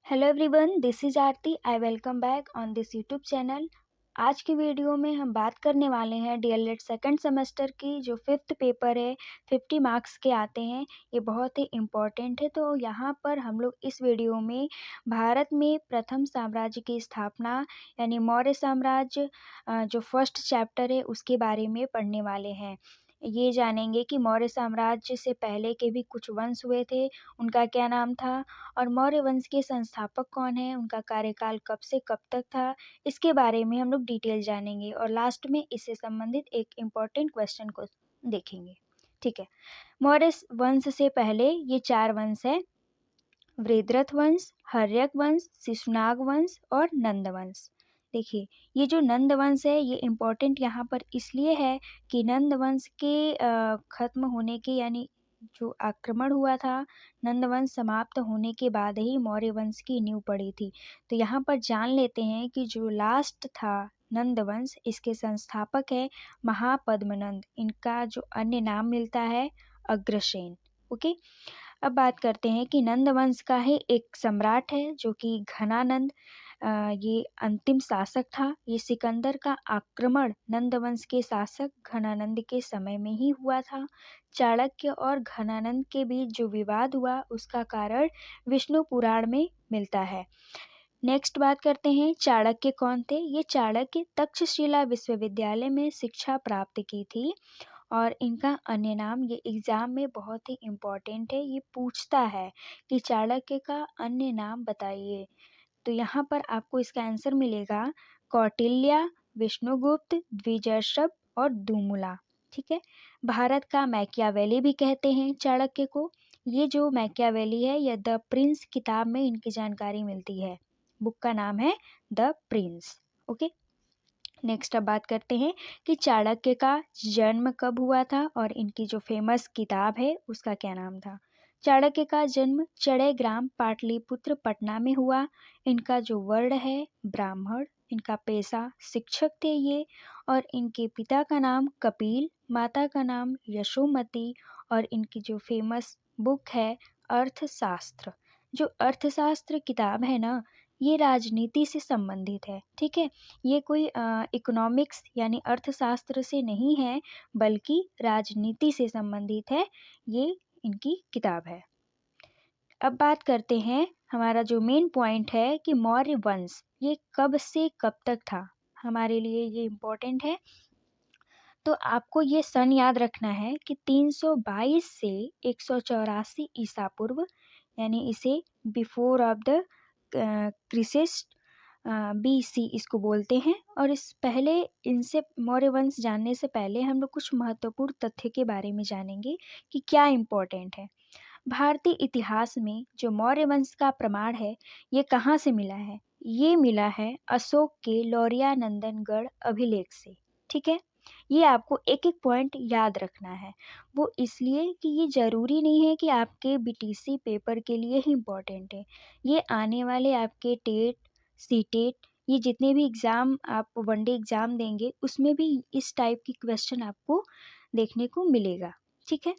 Hello everyone, this is Aarti. I welcome back on this YouTube channel. आज की video में हम बात करने वाले हैं डीएलएड सेकंड सेमेस्टर की जो फिफ्थ पेपर है। 50 मार्क्स के आते हैं। ये बहुत ही इम्पोर्टेंट है। तो यहाँ पर हम लोग इस वीडियो में भारत में प्रथम साम्राज्य की स्थापना यानी मौर्य साम्राज्य जो फर्स्ट चैप्टर है उसके बारे में पढ़ने वाले हैं। ये जानेंगे कि मौर्य साम्राज्य से पहले के भी कुछ वंश हुए थे, उनका क्या नाम था, और मौर्य वंश के संस्थापक कौन हैं, उनका कार्यकाल कब से कब तक था, इसके बारे में हम लोग डिटेल जानेंगे और लास्ट में इससे संबंधित एक इम्पॉर्टेंट क्वेश्चन को देखेंगे। ठीक है। मौर्य वंश से पहले ये 4 वंश है: वृद्धरथ वंश, हर्यक वंश, शिशुनाग वंश और नंद वंश। देखिए, ये जो नंद वंश है ये इम्पोर्टेंट यहाँ पर इसलिए है कि नंद वंश के खत्म होने के यानी जो आक्रमण हुआ था, नंद वंश समाप्त होने के बाद ही मौर्य वंश की नींव पड़ी थी। तो यहाँ पर जान लेते हैं कि जो लास्ट था नंद वंश, इसके संस्थापक है महापद्मनंद। इनका जो अन्य नाम मिलता है अग्रसेन। ओके। अब बात करते हैं कि नंद वंश का ही एक सम्राट है जो कि घनानंद। ये अंतिम शासक था। ये सिकंदर का आक्रमण नंद वंश के शासक घनानंद के समय में ही हुआ था। चाणक्य और घनानंद के बीच जो विवाद हुआ उसका कारण विष्णु पुराण में मिलता है। नेक्स्ट बात करते हैं चाणक्य कौन थे। ये चाणक्य तक्षशिला विश्वविद्यालय में शिक्षा प्राप्त की थी और इनका अन्य नाम ये एग्जाम में बहुत ही इम्पोर्टेंट है। ये पूछता है कि चाणक्य का अन्य नाम बताइए। तो यहाँ पर आपको इसका आंसर मिलेगा कौटिल्य, विष्णुगुप्त, द्विजर्षभ और दुमुला। ठीक है। भारत का मैकियावेली भी कहते हैं चाणक्य को। ये जो मैकियावेली है यह द प्रिंस किताब में इनकी जानकारी मिलती है। बुक का नाम है द प्रिंस। ओके। नेक्स्ट अब बात करते हैं कि चाणक्य का जन्म कब हुआ था और इनकी जो फेमस किताब है उसका क्या नाम था। चाणक्य का जन्म चड़े ग्राम पाटलिपुत्र पटना में हुआ। इनका जो वर्ण है ब्राह्मण। इनका पेशा शिक्षक थे ये। और इनके पिता का नाम कपिल, माता का नाम यशोमती। और इनकी जो फेमस बुक है अर्थशास्त्र। जो अर्थशास्त्र किताब है ना, ये राजनीति से संबंधित है। ठीक है। ये कोई इकोनॉमिक्स यानी अर्थशास्त्र से नहीं है बल्कि राजनीति से संबंधित है। ये इनकी किताब है। अब बात करते हैं, हमारा जो मेन पॉइंट है कि मौर्य वंश ये कब से कब तक था, हमारे लिए ये इम्पोर्टेंट है। तो आपको ये सन याद रखना है कि 322 से 184 ईसा पूर्व, यानी इसे बिफोर ऑफ द क्रिसिस्ट BC इसको बोलते हैं। और इस पहले इनसे मौर्य वंश जानने से पहले हम लोग कुछ महत्वपूर्ण तथ्य के बारे में जानेंगे कि क्या इम्पोर्टेंट है। भारतीय इतिहास में जो मौर्य वंश का प्रमाण है ये कहाँ से मिला है। ये मिला है अशोक के लौरिया नंदनगढ़ अभिलेख से। ठीक है। ये आपको एक एक पॉइंट याद रखना है। वो इसलिए कि ये ज़रूरी नहीं है कि आपके BTC पेपर के लिए ही इम्पोर्टेंट है। ये आने वाले आपके टेट, सीटेट, ये जितने भी एग्ज़ाम आप वनडे एग्ज़ाम देंगे उसमें भी इस टाइप की क्वेश्चन आपको देखने को मिलेगा। ठीक है।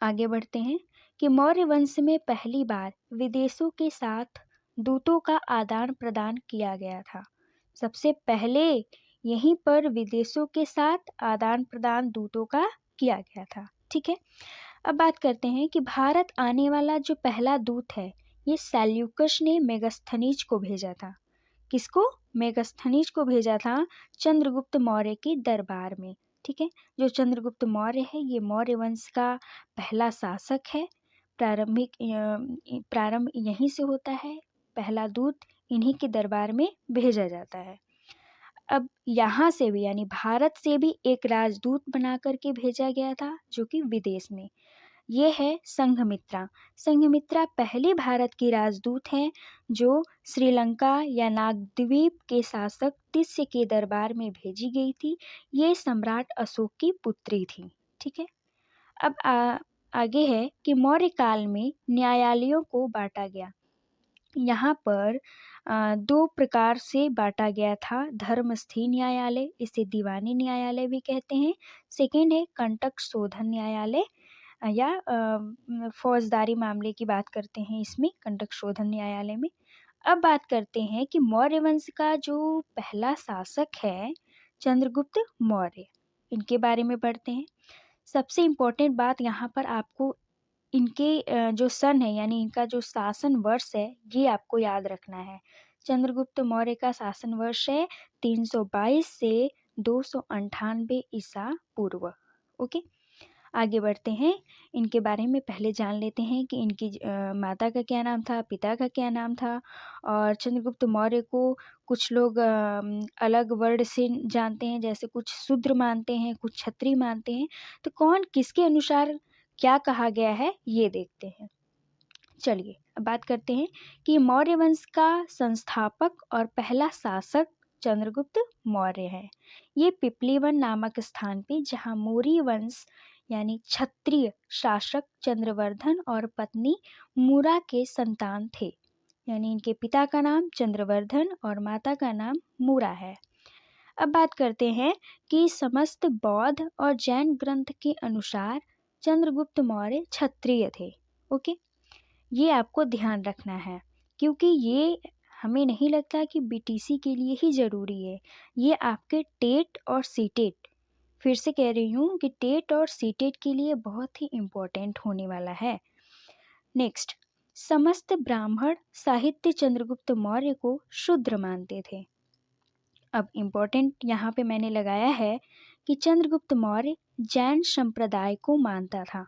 आगे बढ़ते हैं कि मौर्य वंश में पहली बार विदेशों के साथ दूतों का आदान प्रदान किया गया था। सबसे पहले यहीं पर विदेशों के साथ आदान प्रदान दूतों का किया गया था। ठीक है। अब बात करते हैं कि भारत आने वाला जो पहला दूत है ये सेल्यूकस ने मेगास्थनीज को भेजा था। किसको? मेगास्थनीज को भेजा था चंद्रगुप्त मौर्य के दरबार में। ठीक है। जो चंद्रगुप्त मौर्य है ये मौर्य वंश का पहला शासक है। प्रारंभ यहीं से होता है। पहला दूत इन्हीं के दरबार में भेजा जाता है। अब यहाँ से भी यानी भारत से भी एक राजदूत बना करके भेजा गया था जो कि विदेश में। ये है संघमित्रा। संघमित्रा पहली भारत की राजदूत हैं जो श्रीलंका या नागद्वीप के शासक तिस्य के दरबार में भेजी गई थी। ये सम्राट अशोक की पुत्री थी। ठीक है। अब आगे है कि मौर्य काल में न्यायालयों को बांटा गया। यहाँ पर 2 प्रकार से बांटा गया था। धर्मस्थी न्यायालय, इसे दीवानी न्यायालय भी कहते हैं। सेकेंड है कंटक शोधन न्यायालय या फौजदारी मामले की बात करते हैं इसमें कंटक शोधन न्यायालय में। अब बात करते हैं कि मौर्य वंश का जो पहला शासक है चंद्रगुप्त मौर्य, इनके बारे में पढ़ते हैं। सबसे इम्पोर्टेंट बात यहाँ पर आपको इनके जो सन है यानी इनका जो शासन वर्ष है ये आपको याद रखना है। चंद्रगुप्त मौर्य का शासन वर्ष है 322 से 298 ईसा पूर्व। ओके, आगे बढ़ते हैं। इनके बारे में पहले जान लेते हैं कि इनकी माता का क्या नाम था, पिता का क्या नाम था। और चंद्रगुप्त मौर्य को कुछ लोग अलग वर्ड से जानते हैं, जैसे कुछ शूद्र मानते हैं, कुछ क्षत्रिय मानते हैं। तो कौन किसके अनुसार क्या कहा गया है ये देखते हैं। चलिए अब बात करते हैं कि मौर्य वंश का संस्थापक और पहला शासक चंद्रगुप्त मौर्य है। ये पिपलीवन नामक स्थान पे, जहाँ मौर्य वंश यानी क्षत्रिय शासक चंद्रवर्धन और पत्नी मूरा के संतान थे। यानी इनके पिता का नाम चंद्रवर्धन और माता का नाम मूरा है। अब बात करते हैं कि समस्त बौद्ध और जैन ग्रंथ के अनुसार चंद्रगुप्त मौर्य क्षत्रिय थे। ओके, ये आपको ध्यान रखना है, क्योंकि ये हमें नहीं लगता कि बीटीसी के लिए ही ज़रूरी है। ये आपके टेट और सीटेट, फिर से कह रही हूँ कि टेट और सीटेट के लिए बहुत ही इम्पोर्टेंट होने वाला है। नेक्स्ट, समस्त ब्राह्मण साहित्य चंद्रगुप्त मौर्य को शूद्र मानते थे। अब इम्पोर्टेंट यहाँ पे मैंने लगाया है कि चंद्रगुप्त मौर्य जैन संप्रदाय को मानता था।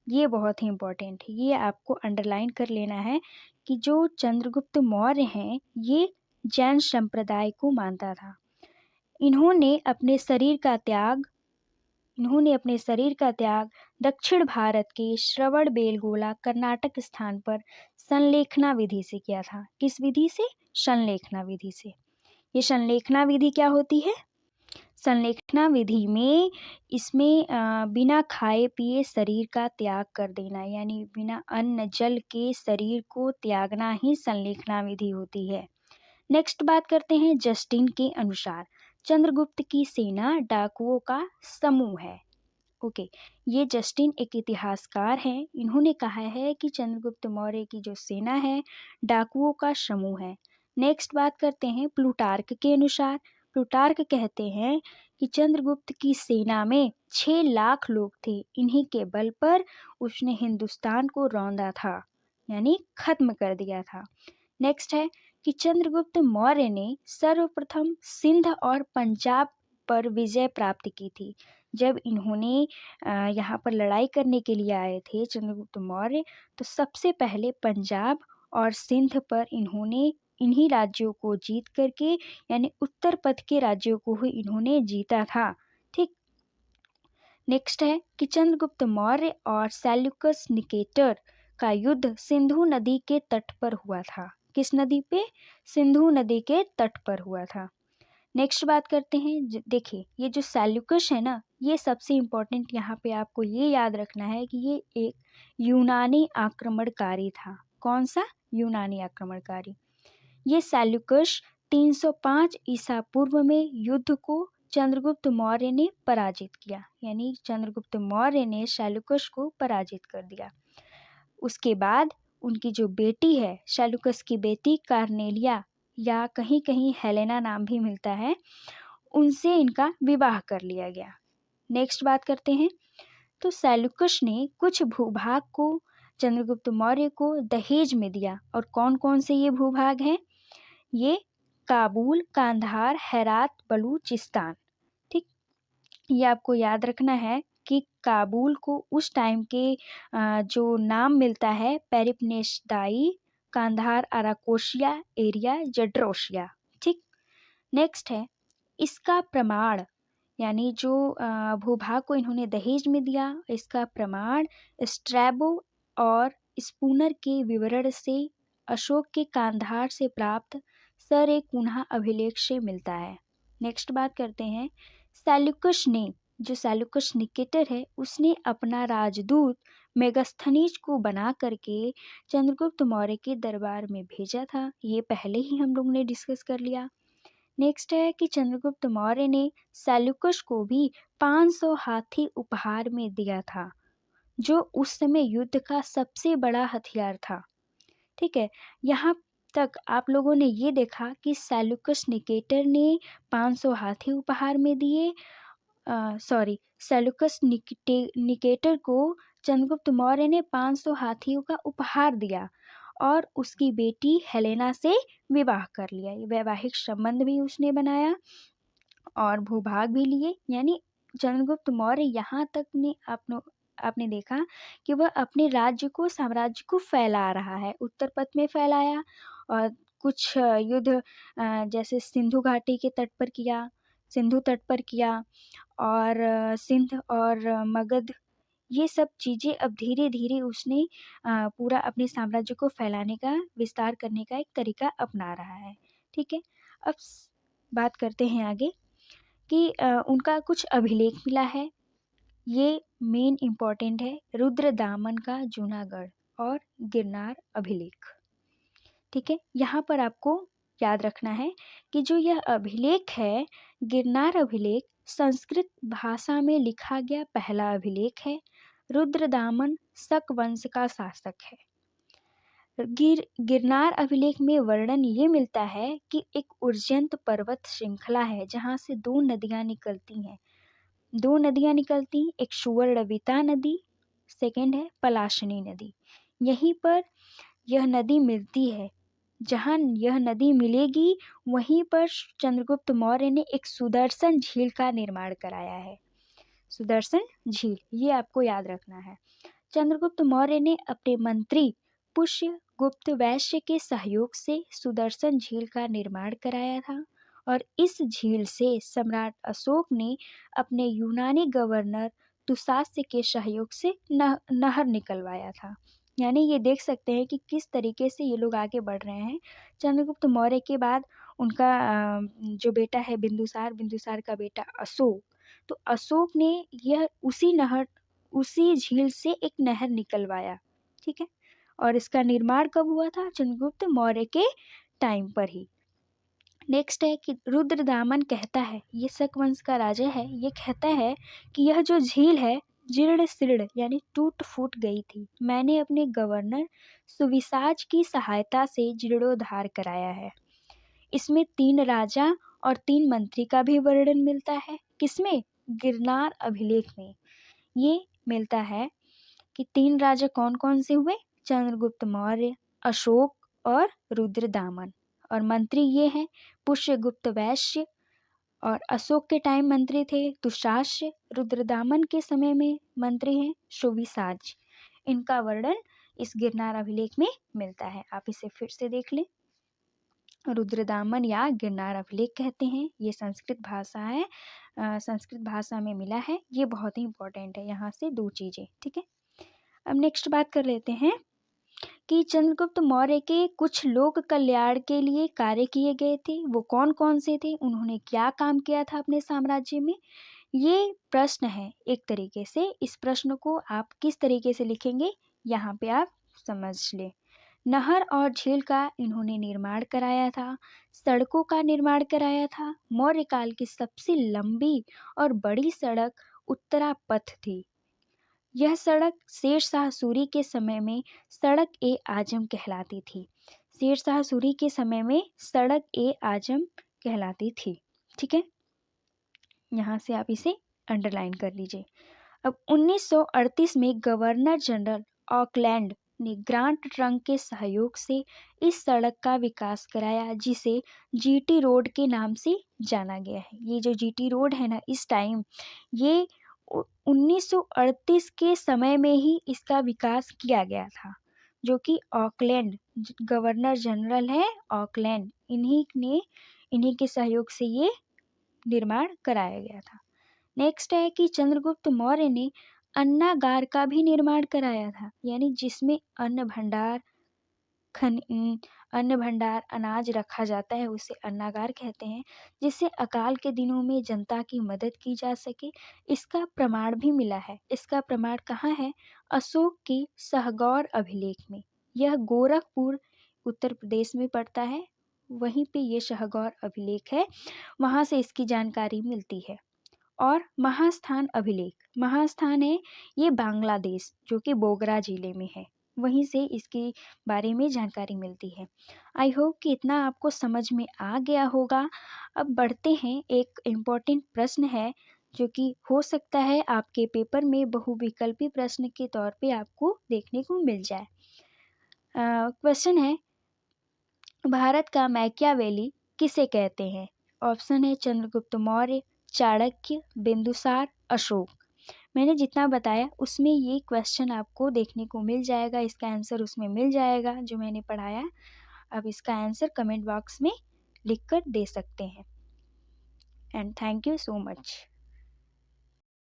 ये बहुत ही इम्पोर्टेंट है, ये आपको अंडरलाइन कर लेना है कि जो चंद्रगुप्त मौर्य हैं ये जैन संप्रदाय को मानता था। इन्होंने अपने शरीर का त्याग दक्षिण भारत के श्रवण बेलगोला कर्नाटक स्थान पर संलेखना विधि से किया था। किस विधि से? संलेखना विधि से। ये संलेखना विधि क्या होती है? संलेखना विधि में इसमें बिना खाए पिए शरीर का त्याग कर देना, यानी बिना अन्न जल के शरीर को त्यागना ही संलेखना विधि होती है। नेक्स्ट बात करते हैं जस्टिन के अनुसार चंद्रगुप्त की सेना डाकुओं का समूह है। ओके, ये जस्टिन एक इतिहासकार हैं। इन्होंने कहा है कि चंद्रगुप्त मौर्य की जो सेना है डाकुओं का समूह है। नेक्स्ट बात करते हैं प्लूटार्क के अनुसार। प्लूटार्क कहते हैं कि चंद्रगुप्त की सेना में 6 लाख लोग थे। इन्हीं के बल पर उसने हिंदुस्तान को रौंदा था, यानी खत्म कर दिया था। नेक्स्ट है कि चंद्रगुप्त मौर्य ने सर्वप्रथम सिंध और पंजाब पर विजय प्राप्त की थी। जब इन्होंने यहाँ पर लड़ाई करने के लिए आए थे चंद्रगुप्त मौर्य, तो सबसे पहले पंजाब और सिंध पर इन्होंने इन्हीं राज्यों को जीत करके, यानी उत्तर पथ के राज्यों को ही इन्होंने जीता था। ठीक, नेक्स्ट है कि चंद्रगुप्त मौर्य और सेल्यूकस निकेटर का युद्ध सिंधु नदी के तट पर हुआ था। किस नदी पे? सिंधु नदी के तट पर हुआ था। नेक्स्ट बात करते हैं, देखिए ये जो सेल्यूकस है ना, ये सबसे इम्पोर्टेंट यहाँ पे आपको ये याद रखना है कि ये एक यूनानी आक्रमणकारी था। कौन सा? यूनानी आक्रमणकारी। ये सेल्यूकस 305 ईसा पूर्व में युद्ध को चंद्रगुप्त मौर्य ने पराजित किया, यानी चंद्रगुप्त मौर्य ने सेल्यूकस को पराजित कर दिया। उसके बाद उनकी जो बेटी है, सेल्यूकस की बेटी कार्नेलिया या कहीं कहीं हेलेना नाम भी मिलता है, उनसे इनका विवाह कर लिया गया। नेक्स्ट बात करते हैं, तो सेल्यूकस ने कुछ भूभाग को चंद्रगुप्त मौर्य को दहेज में दिया। और कौन कौन से ये भूभाग हैं? ये काबुल, कांधार, हेरात, बलूचिस्तान। ठीक, ये आपको याद रखना है कि काबुल को उस टाइम के जो नाम मिलता है पेरिप्नेशदाई, कांधार अराकोशिया एरिया, जड्रोशिया। ठीक, नेक्स्ट है इसका प्रमाण, यानी जो भूभाग को इन्होंने दहेज में दिया, इसका प्रमाण स्ट्रैबो और स्पूनर के विवरण से अशोक के कांधार से प्राप्त सर एक पुनः अभिलेख से मिलता है। नेक्स्ट बात करते हैं सेल्यूकस ने, जो सेल्यूकस निकेटर है, उसने अपना राजदूत मेगास्थनीज को बना करके चंद्रगुप्त मौर्य के दरबार में भेजा था। ये पहले ही हम लोग ने डिस्कस कर लिया। नेक्स्ट है कि चंद्रगुप्त मौर्य ने सेल्यूकस को भी 500 हाथी उपहार में दिया था, जो उस समय युद्ध का सबसे बड़ा हथियार था। ठीक है, यहाँ तक आप लोगों ने ये देखा कि सेल्यूकस निकेटर ने 500 हाथी उपहार में दिए। सेल्यूकस निकेटर को चंद्रगुप्त मौर्य ने 500 हाथियों का उपहार दिया और उसकी बेटी हेलेना से विवाह कर लिया। वैवाहिक संबंध भी उसने बनाया और भूभाग भी लिए। यानी चंद्रगुप्त मौर्य यहाँ तक ने आपने देखा कि वह अपने साम्राज्य को फैला रहा है। उत्तर पथ में फैलाया और कुछ युद्ध जैसे सिंधु घाटी के तट पर किया, सिंधु तट पर किया और सिंध और मगध, ये सब चीज़ें अब धीरे धीरे उसने पूरा अपने साम्राज्य को फैलाने का, विस्तार करने का एक तरीका अपना रहा है। ठीक है, अब बात करते हैं आगे कि उनका कुछ अभिलेख मिला है। ये मेन इम्पॉर्टेंट है, रुद्रदामन का जूनागढ़ और गिरनार अभिलेख। ठीक है, यहाँ पर आपको याद रखना है कि जो यह अभिलेख है, गिरनार अभिलेख, संस्कृत भाषा में लिखा गया पहला अभिलेख है। रुद्रदामन शक वंश का शासक है। गिरनार अभिलेख में वर्णन ये मिलता है कि एक उर्जयंत पर्वत श्रृंखला है जहाँ से दो नदियाँ निकलती, एक सुवर्णविता नदी, सेकेंड है पलाशनी नदी। यहीं पर यह नदी मिलती है। जहाँ यह नदी मिलेगी वहीं पर चंद्रगुप्त मौर्य ने एक सुदर्शन झील का निर्माण कराया है। सुदर्शन झील, ये आपको याद रखना है। चंद्रगुप्त मौर्य ने अपने मंत्री पुष्यगुप्त वैश्य के सहयोग से सुदर्शन झील का निर्माण कराया था और इस झील से सम्राट अशोक ने अपने यूनानी गवर्नर दुशास्य के सहयोग से नहर निकलवाया था। यानी ये देख सकते हैं कि किस तरीके से ये लोग आगे बढ़ रहे हैं। चंद्रगुप्त मौर्य के बाद उनका जो बेटा है बिंदुसार का बेटा अशोक, तो अशोक ने यह उसी झील से एक नहर निकलवाया। ठीक है, और इसका निर्माण कब हुआ था? चंद्रगुप्त मौर्य के टाइम पर ही। नेक्स्ट है कि रुद्रदामन कहता है, ये शक वंश का राजा है, ये कहता है कि यह जो झील है जीर्ण शीर्ण यानी टूट फूट गई थी। मैंने अपने गवर्नर सुविसाज की सहायता से जीर्णोद्धार कराया है। इसमें 3 राजा और 3 मंत्री का भी वर्णन मिलता है। किसमें? गिरनार अभिलेख में ये मिलता है कि 3 राजा कौन कौन से हुए? चंद्रगुप्त मौर्य, अशोक और रुद्रदामन। और मंत्री ये हैं पुष्यगुप्त वैश्य, और अशोक के टाइम मंत्री थे दुशास्य, रुद्रदामन के समय में मंत्री हैं सुविसाज। इनका वर्णन इस गिरनार अभिलेख में मिलता है। आप इसे फिर से देख लें। रुद्रदामन या गिरनार अभिलेख कहते हैं। ये संस्कृत भाषा है, संस्कृत भाषा में मिला है। ये बहुत ही इंपॉर्टेंट है, यहाँ से 2 चीज़ें। ठीक है, अब नेक्स्ट बात कर लेते हैं कि चंद्रगुप्त मौर्य के कुछ लोक कल्याण के लिए कार्य किए गए थे। वो कौन कौन से थे? उन्होंने क्या काम किया था अपने साम्राज्य में? ये प्रश्न है एक तरीके से। इस प्रश्न को आप किस तरीके से लिखेंगे, यहाँ पे आप समझ लें। नहर और झील का इन्होंने निर्माण कराया था, सड़कों का निर्माण कराया था। मौर्य काल की सबसे लंबी और बड़ी सड़क उत्तरा पथ थी। यह सड़क शेरशाह सूरी के समय में सड़क ए आजम कहलाती थी। शेरशाह सूरी के समय में सड़क ए आजम कहलाती थी। ठीक है, यहाँ से आप इसे अंडरलाइन कर लीजिए। अब 1938 में गवर्नर जनरल ऑकलैंड ने ग्रांट ट्रंक के सहयोग से इस सड़क का विकास कराया, जिसे जीटी रोड के नाम से जाना गया है। ये जो जीटी रोड है ना, इस टाइम ये 1938 के समय में ही इसका विकास किया गया था, जो कि ऑकलैंड गवर्नर जनरल है ऑकलैंड, इन्हीं के सहयोग से ये निर्माण कराया गया था। नेक्स्ट है कि चंद्रगुप्त मौर्य ने अन्नागार का भी निर्माण कराया था, यानी जिसमें अन्न भंडार अनाज रखा जाता है उसे अन्नागार कहते हैं, जिससे अकाल के दिनों में जनता की मदद की जा सके। इसका प्रमाण भी मिला है। इसका प्रमाण कहाँ है? अशोक की सहगौर अभिलेख में। यह गोरखपुर उत्तर प्रदेश में पड़ता है, वहीं पे ये सहगौर अभिलेख है, वहाँ से इसकी जानकारी मिलती है। और महास्थान अभिलेख, महास्थान है ये बांग्लादेश, जो कि बोगरा जिले में है। वहीं से इसके बारे में जानकारी मिलती है। आई होप कि इतना आपको समझ में आ गया होगा। अब बढ़ते हैं, एक इम्पोर्टेंट प्रश्न है जो कि हो सकता है आपके पेपर में बहुविकल्पी प्रश्न के तौर पे आपको देखने को मिल जाए। क्वेश्चन है, भारत का मैकियावेली किसे कहते हैं? ऑप्शन है चंद्रगुप्त मौर्य, चाणक्य, बिंदुसार, अशोक। मैंने जितना बताया उसमें ये क्वेश्चन आपको देखने को मिल जाएगा, इसका आंसर उसमें मिल जाएगा जो मैंने पढ़ाया। अब इसका आंसर कमेंट बॉक्स में लिख कर दे सकते हैं। And thank you so much.